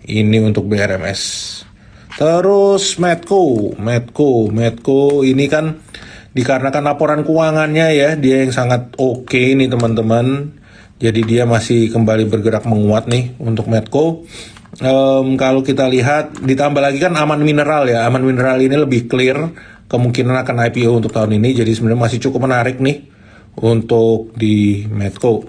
Ini untuk BRMS. Terus Medco ini kan dikarenakan laporan keuangannya ya, dia yang sangat oke nih teman-teman. Jadi dia masih kembali bergerak menguat nih untuk Medco. Kalau kita lihat ditambah lagi kan Aman Mineral ya, Aman Mineral ini lebih clear kemungkinan akan IPO untuk tahun ini. Jadi sebenarnya masih cukup menarik nih untuk di Medco.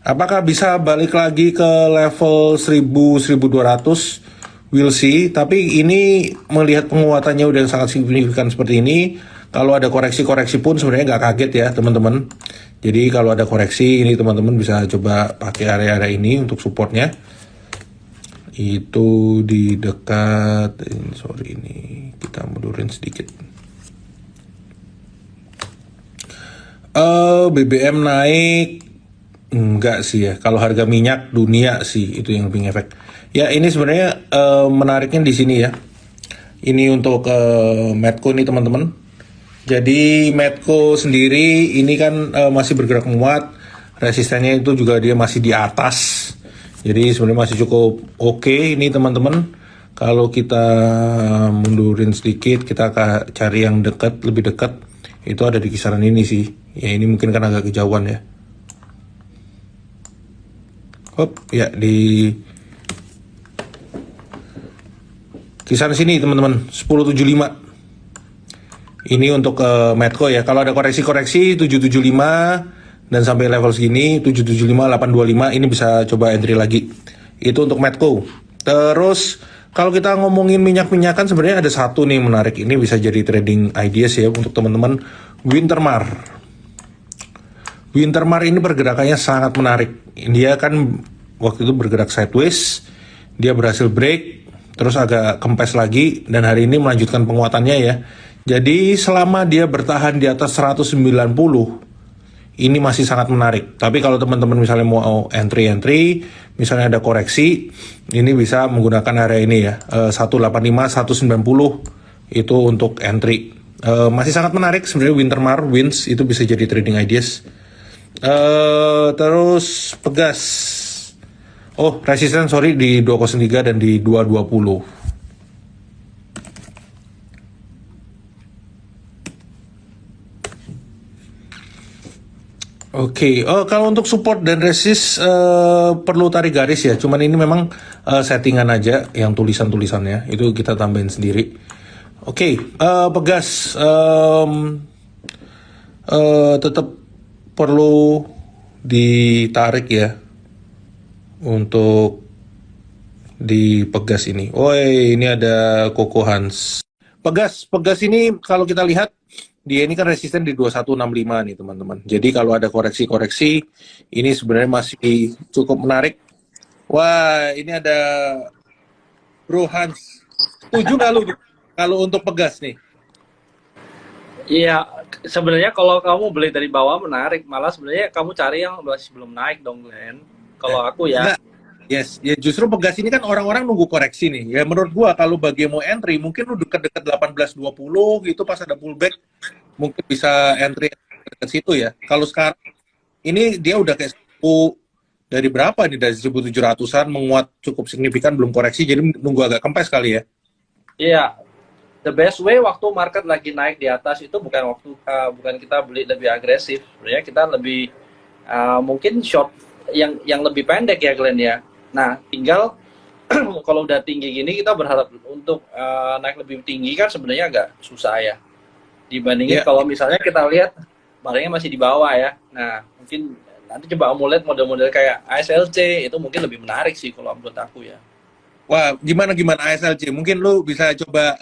Apakah bisa balik lagi ke level 1000-1200? We'll see. Tapi ini melihat penguatannya udah sangat signifikan seperti ini. Kalau ada koreksi-koreksi pun sebenarnya nggak kaget ya teman-teman. Jadi kalau ada koreksi ini teman-teman bisa coba pakai area-area ini untuk supportnya. Itu di dekat, sorry ini kita mundurin sedikit. BBM naik. Enggak sih ya, kalau harga minyak dunia sih itu yang lebih ngefek. Ya ini sebenarnya menariknya di sini ya. Ini untuk Medco nih teman-teman. Jadi Medco sendiri ini kan masih bergerak menguat, resistennya itu juga dia masih di atas. Jadi sebenarnya masih cukup oke ini teman-teman. Kalau kita mundurin sedikit, kita cari yang dekat, lebih dekat, itu ada di kisaran ini sih. Ya ini mungkin kan agak kejauhan ya. Hop, ya di kisaran sini teman-teman, 1075. Ini untuk Medco ya. Kalau ada koreksi-koreksi 775 dan sampai level segini 775 825 ini bisa coba entry lagi. Itu untuk Medco. Terus kalau kita ngomongin minyak-minyakan sebenarnya ada satu nih menarik. Ini bisa jadi trading ideas ya untuk teman-teman. Wintermar. Wintermar ini pergerakannya sangat menarik. Dia kan waktu itu bergerak sideways, dia berhasil break, terus agak kempes lagi, dan hari ini melanjutkan penguatannya ya. Jadi selama dia bertahan di atas 190, ini masih sangat menarik. Tapi kalau teman-teman misalnya mau entry, misalnya ada koreksi, ini bisa menggunakan area ini ya, 185, 190 itu untuk entry. Masih sangat menarik sebenarnya Wintermar, Wins itu bisa jadi trading ideas. Terus Pegas. Oh, resisten sorry di 203 dan di 220. Oke, kalau untuk support dan resist perlu tarik garis ya. Cuman ini memang settingan aja yang tulisan-tulisannya itu kita tambahin sendiri. Oke, Pegas tetap perlu ditarik ya untuk di Pegas ini. Woi, ini ada Koko Hans. Pegas ini kalau kita lihat dia ini kan resisten di 2165 nih teman-teman. Jadi kalau ada koreksi-koreksi ini sebenarnya masih cukup menarik. Wah, ini ada Bro Hans. Setuju nggak lu kalau untuk Pegas nih? Iya, sebenarnya kalau kamu beli dari bawah menarik, malah sebenarnya kamu cari yang masih belum naik dong, Glenn. Kalau aku ya. Enggak. Yes, ya justru Pegas ini kan orang-orang nunggu koreksi nih. Ya menurut gua kalau bagi mau entry mungkin lu dekat-dekat 1820 gitu pas ada pullback mungkin bisa entry ke situ ya. Kalau sekarang ini dia udah kayak 1000 dari berapa nih dari 1700-an menguat cukup signifikan belum koreksi jadi nunggu agak kempes kali ya. Iya, the best way waktu market lagi naik di atas itu bukan kita beli lebih agresif, sebenarnya kita lebih mungkin short yang lebih pendek ya Glenn ya. Nah, tinggal kalau udah tinggi gini kita berharap untuk naik lebih tinggi kan sebenarnya agak susah ya. Dibandingin Ya, kalau misalnya kita lihat barangnya masih di bawah ya. Nah, mungkin nanti coba kamu lihat model-model kayak ASLC itu mungkin lebih menarik sih kalau menurut aku ya. wah gimana ASLC? Mungkin lu bisa coba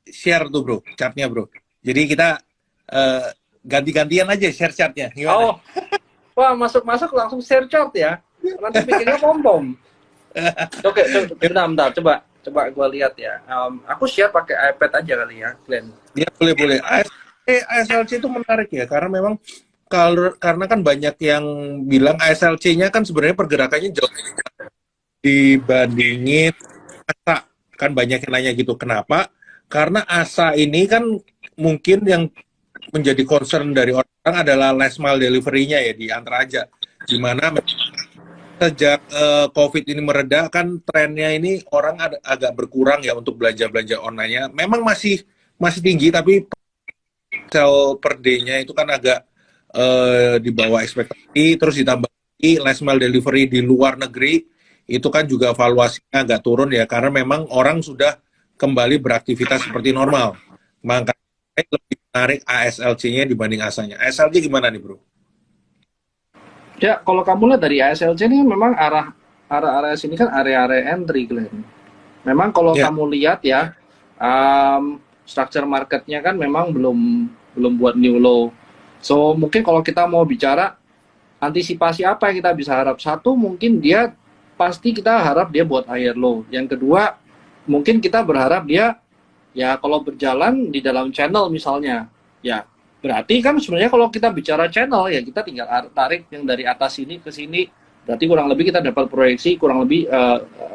share tuh bro, chartnya bro. Jadi kita eh, ganti-gantian aja share chartnya. Gimana? Oh, wah masuk-masuk langsung share chart ya. Nanti pikirnya pom-pom. Oke, bentar, coba gua lihat ya. Aku share pakai iPad aja kali ya, Glenn. Ya boleh. ASLC itu menarik ya karena memang karena kan banyak yang bilang ASLC-nya kan sebenarnya pergerakannya jauh dibandingin ASA. Kan banyak yang nanya gitu kenapa? Karena ASA ini kan mungkin yang menjadi concern dari orang adalah last mile delivery-nya ya di Antara aja. Di mana sejak COVID ini mereda kan trennya ini orang agak berkurang ya untuk belanja-belanja online-nya. Memang masih tinggi tapi sell per day-nya itu kan agak di bawah ekspektasi, terus ditambah lagi last mile delivery di luar negeri itu kan juga valuasinya agak turun ya karena memang orang sudah kembali beraktivitas seperti normal. Makanya lebih menarik ASLC-nya dibanding ASA-nya. ASLC gimana nih, Bro? Ya, kalau kamu lihat dari ASLC ini memang area sini kan area-area entry, Glenn. Memang kalau Ya, kamu lihat ya, structure marketnya kan memang belum buat new low. So mungkin kalau kita mau bicara antisipasi apa yang kita bisa harap, satu mungkin dia pasti kita harap dia buat higher low. Yang kedua mungkin kita berharap dia ya kalau berjalan di dalam channel misalnya, ya berarti kan sebenarnya kalau kita bicara channel ya kita tinggal tarik yang dari atas sini ke sini, berarti kurang lebih kita dapat proyeksi kurang lebih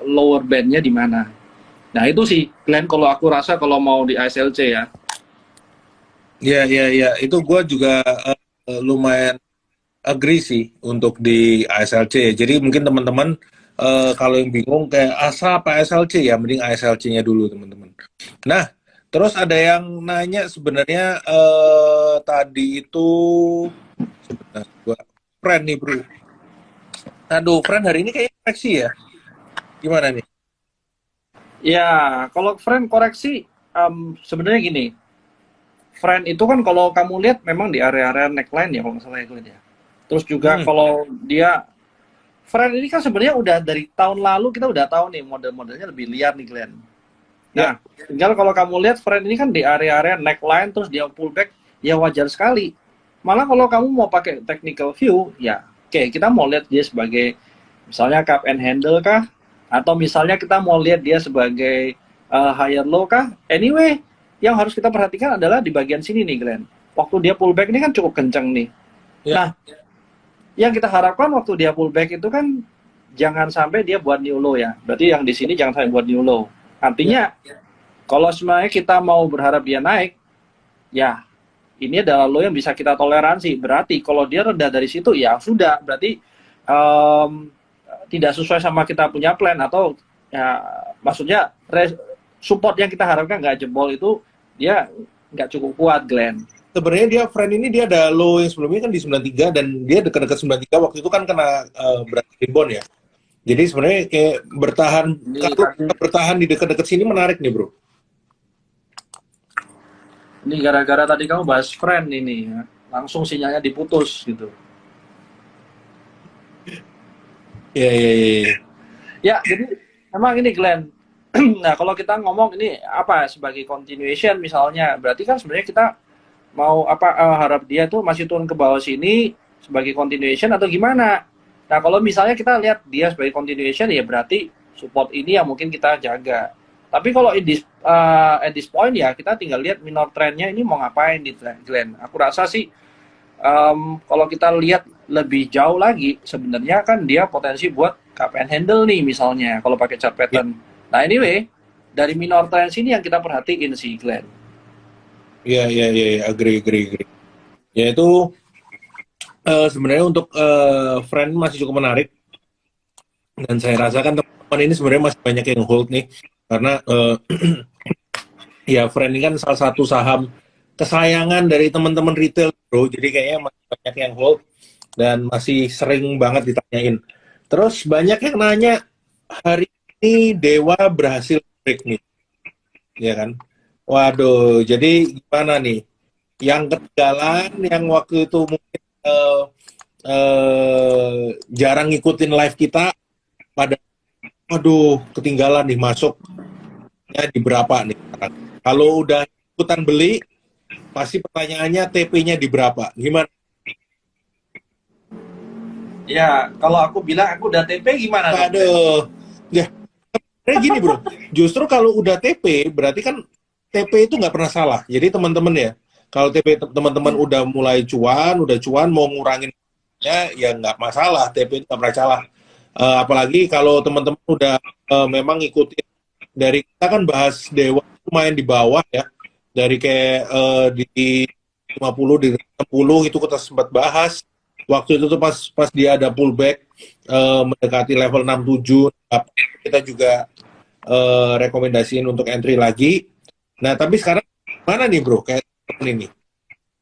lower bandnya di mana. Nah itu sih Glenn kalau aku rasa kalau mau di ASLC ya. ya, itu gue juga lumayan agree sih untuk di ASLC. Jadi mungkin teman-teman kalau yang bingung kayak ASA apa ASLC ya, mending ASLC-nya dulu teman-teman. Nah, terus ada yang nanya sebenarnya tadi itu sebentar gua friend nih bro. Aduh, friend hari ini kayaknya koreksi ya. Gimana nih? Ya kalau friend koreksi sebenarnya gini, friend itu kan kalau kamu lihat memang di area-area neckline ya kalau nggak salah ya Glenn ya. Terus juga Hmm, kalau dia friend ini kan sebenarnya udah dari tahun lalu kita udah tahu nih model-modelnya lebih liar nih Glenn. ya, Nah, tinggal kalau kamu lihat friend ini kan di area-area neckline terus dia pullback, ya wajar sekali. Malah kalau kamu mau pakai technical view, ya oke, kita mau lihat dia sebagai misalnya cup and handle kah? Atau misalnya kita mau lihat dia sebagai higher low kah? Anyway, yang harus kita perhatikan adalah di bagian sini nih Glenn. Waktu dia pullback ini kan cukup kenceng nih. ya. Nah, yang kita harapkan waktu dia pullback itu kan jangan sampai dia buat new low ya. Berarti yang di sini jangan sampai buat new low. Artinya kalau sebenarnya kita mau berharap dia naik, ya ini adalah low yang bisa kita toleransi. Berarti kalau dia rendah dari situ, ya sudah. Berarti tidak sesuai sama kita punya plan atau ya maksudnya support yang kita harapkan nggak jebol itu dia nggak cukup kuat, Glenn. Sebenarnya dia friend ini dia ada low yang sebelumnya kan di 93 dan dia dekat-dekat 93 waktu itu kan kena berat rebound ya. Jadi sebenarnya kayak bertahan Ini kalau tadi bertahan di dekat-dekat sini menarik nih, Bro. ini gara-gara tadi kamu bahas friend ini ya. Langsung sinyalnya diputus gitu. Iya, iya, iya, iya. Ya, jadi memang ini Glenn. Nah, kalau kita ngomong ini apa sebagai continuation misalnya, berarti kan sebenarnya kita mau apa harap dia tuh masih turun ke bawah sini sebagai continuation atau gimana? Nah, kalau misalnya kita lihat dia sebagai continuation ya berarti support ini yang mungkin kita jaga. Tapi kalau at this point ya kita tinggal lihat minor trendnya ini mau ngapain di Glenn. Aku rasa sih kalau kita lihat lebih jauh lagi sebenarnya kan dia potensi buat cup and handle nih misalnya kalau pakai chart Ya, pattern. Nah anyway dari minor trends ini yang kita perhatiin sih Glenn. iya, iya, iya, iya, agree, agree, agree. Ya itu sebenarnya untuk friend masih cukup menarik dan saya rasakan teman-teman ini sebenarnya masih banyak yang hold nih karena ya friend ini kan salah satu saham kesayangan dari teman-teman retail, bro. Jadi kayaknya masih banyak yang hold dan masih sering banget ditanyain. Terus banyak yang nanya hari ini Dewa berhasil break nih, ya kan? Waduh, jadi gimana nih? Yang ketinggalan, yang waktu itu mungkin jarang ngikutin live kita, pada waduh ketinggalan nih masuknya di berapa nih sekarang. Kalau udah ikutan beli, pasti pertanyaannya TP-nya di berapa? Gimana? Ya kalau aku bilang aku udah TP gimana dong Glenn? Aduh, ya sebenarnya gini bro, justru kalau udah TP berarti kan TP itu nggak pernah salah. Jadi teman-teman ya, kalau TP teman-teman udah cuan mau ngurangin ya nggak masalah, TP itu nggak pernah salah. Apalagi kalau teman-teman udah memang ngikutin dari kita kan bahas Dewa lumayan di bawah ya, dari kayak di 50 di 60 itu kita sempat bahas. waktu itu tuh pas dia ada pullback mendekati level 67, kita juga rekomendasiin untuk entry lagi. Nah, tapi sekarang mana nih bro kayak ini?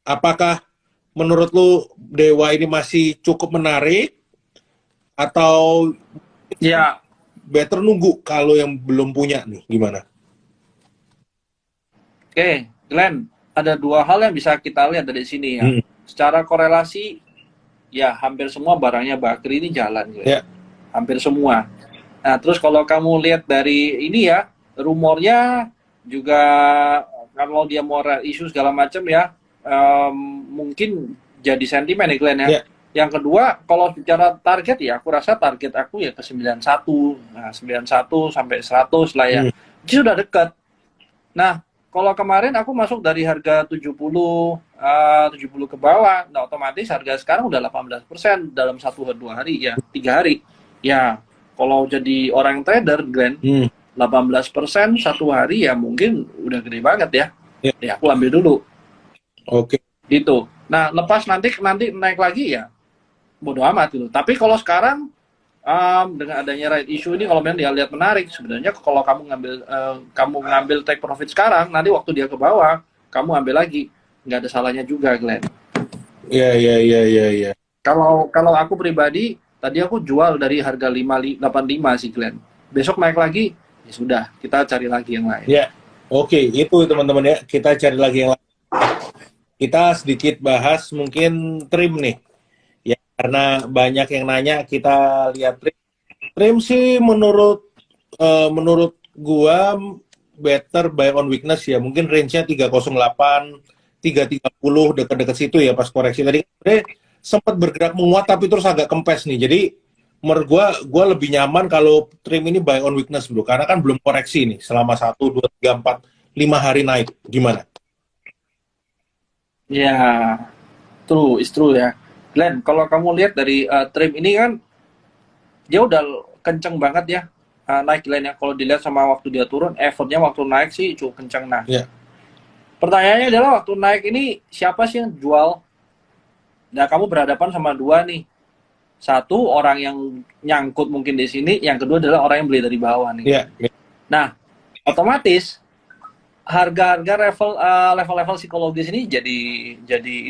Apakah menurut lu Dewa ini masih cukup menarik atau Ya, better nunggu kalau yang belum punya nih gimana? oke, Glenn, ada dua hal yang bisa kita lihat dari sini ya. Hmm. Secara korelasi, ya hampir semua barangnya Bakri ini jalan, Glenn. Ya. Hampir semua. Nah, terus kalau kamu lihat dari ini ya, rumornya juga kalau dia mau isu segala macam ya, mungkin jadi sentimen ya, Glenn ya. Ya. Yang kedua, kalau bicara target ya, aku rasa target aku ya ke 91. Nah, 91 sampai 100 lah ya. Ini sudah dekat. Nah, kalau kemarin aku masuk dari harga 70 ke bawah, nah otomatis harga sekarang udah 18% dalam 1-2 hari ya, 3 hari. Ya, kalau jadi orang trader, Glenn, 18% 1 hari ya mungkin udah gede banget ya. Ya. Ya, aku ambil dulu. Oke. Gitu. Nah, lepas nanti naik lagi ya, bodo amat gitu. Tapi kalau sekarang dengan adanya right issue ini, kalau memang dia lihat menarik, sebenarnya kalau kamu ngambil take profit sekarang, nanti waktu dia ke bawah, kamu ambil lagi, nggak ada salahnya juga, Glenn. Iya. Kalau aku pribadi, tadi aku jual dari harga 585 sih, Glenn. Besok naik lagi, ya sudah, kita cari lagi yang lain. Ya, oke, itu teman-teman ya, kita cari lagi yang lain. Kita sedikit bahas mungkin trim nih. Karena banyak yang nanya, kita lihat trim sih menurut gua better buy on weakness ya. Mungkin range-nya 308, 330 dekat-dekat situ ya pas koreksi tadi. Sempat bergerak menguat tapi terus agak kempes nih. Jadi menurut gua lebih nyaman kalau trim ini buy on weakness bro, karena kan belum koreksi nih selama 1, 2, 3, 4, 5 hari naik. Gimana? Ya, it's true ya. Glenn, kalau kamu lihat dari trim ini kan dia udah kenceng banget ya naik, Glenn ya. Kalau dilihat sama waktu dia turun, effortnya waktu naik sih cukup kenceng. Nah, pertanyaannya adalah waktu naik ini siapa sih yang jual? Nah, kamu berhadapan sama dua nih. Satu orang yang nyangkut mungkin di sini, yang kedua adalah orang yang beli dari bawah nih. Nah, otomatis harga-harga level-level psikologis ini jadi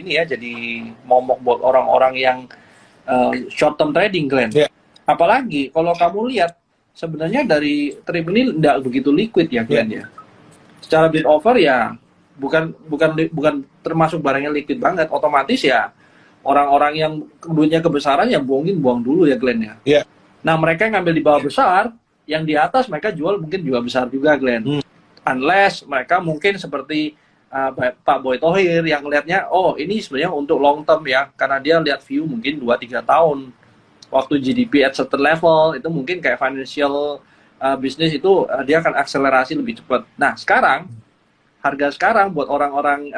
ini ya, jadi momok buat orang-orang yang short term trading, Glenn. Apalagi kalau kamu lihat sebenarnya dari trim ini tidak begitu liquid ya, Glenn ya. Secara bid offer ya bukan termasuk barang yang liquid banget. Otomatis ya orang-orang yang duitnya kebesaran ya buang dulu ya, Glenn ya. Nah, mereka yang ngambil di bawah besar, yang di atas mereka jual mungkin juga besar juga, Glenn. Unless mereka mungkin seperti Pak Boy Thohir yang lihatnya, oh ini sebenarnya untuk long term ya, karena dia lihat view mungkin 2-3 tahun. Waktu GDP at certain level, itu mungkin kayak financial business itu dia akan akselerasi lebih cepat. Nah, harga sekarang buat orang-orang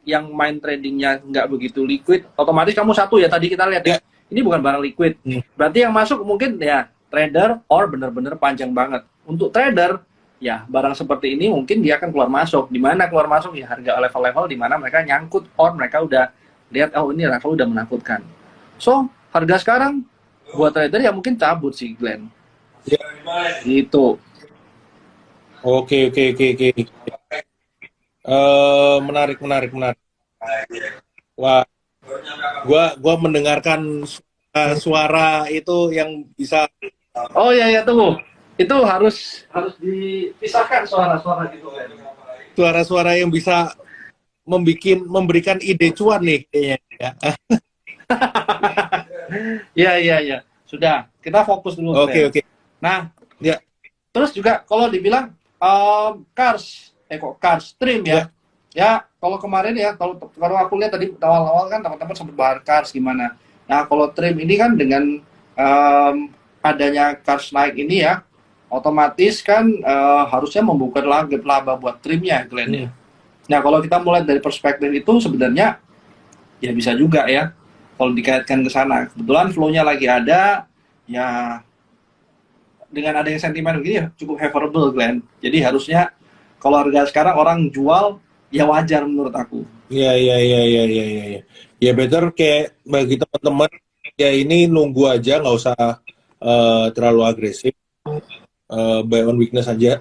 yang main tradingnya nggak begitu liquid, otomatis kamu satu ya, tadi kita lihat ya, ini bukan barang liquid. Berarti yang masuk mungkin ya trader or bener-bener panjang banget. Untuk trader, ya barang seperti ini mungkin dia akan keluar masuk. Di mana keluar masuk ya harga level-level di mana mereka nyangkut or mereka udah lihat, oh ini level udah menakutkan. So, harga sekarang buat trader ya mungkin cabut sih, Glenn. Gitu. Oke. Menarik. Wah, gua mendengarkan suara itu yang bisa. Oh ya tunggu. Itu harus dipisahkan suara-suara gitu, kan. Suara-suara yang bisa memberikan ide cuan nih kayaknya ya. Ya. Sudah, kita fokus dulu. Oke. Nah, terus juga kalau dibilang cars trim ya. Ya, kalau kemarin ya, kalau aku lihat tadi awal-awal kan teman-teman sempat bahas cars gimana. Nah, kalau trim ini kan dengan adanya cars naik ini ya, otomatis kan harusnya membuka laba buat trimnya, Glenn ya. Nah, kalau kita mulai dari perspektif itu sebenarnya ya bisa juga ya kalau dikaitkan ke sana. Kebetulan flow-nya lagi ada, ya dengan adanya sentimen begini ya cukup favorable, Glenn. Jadi harusnya kalau harga sekarang orang jual ya wajar menurut aku. Iya. Ya better kayak bagi teman-teman ya ini nunggu aja, nggak usah terlalu agresif, buy on weakness aja.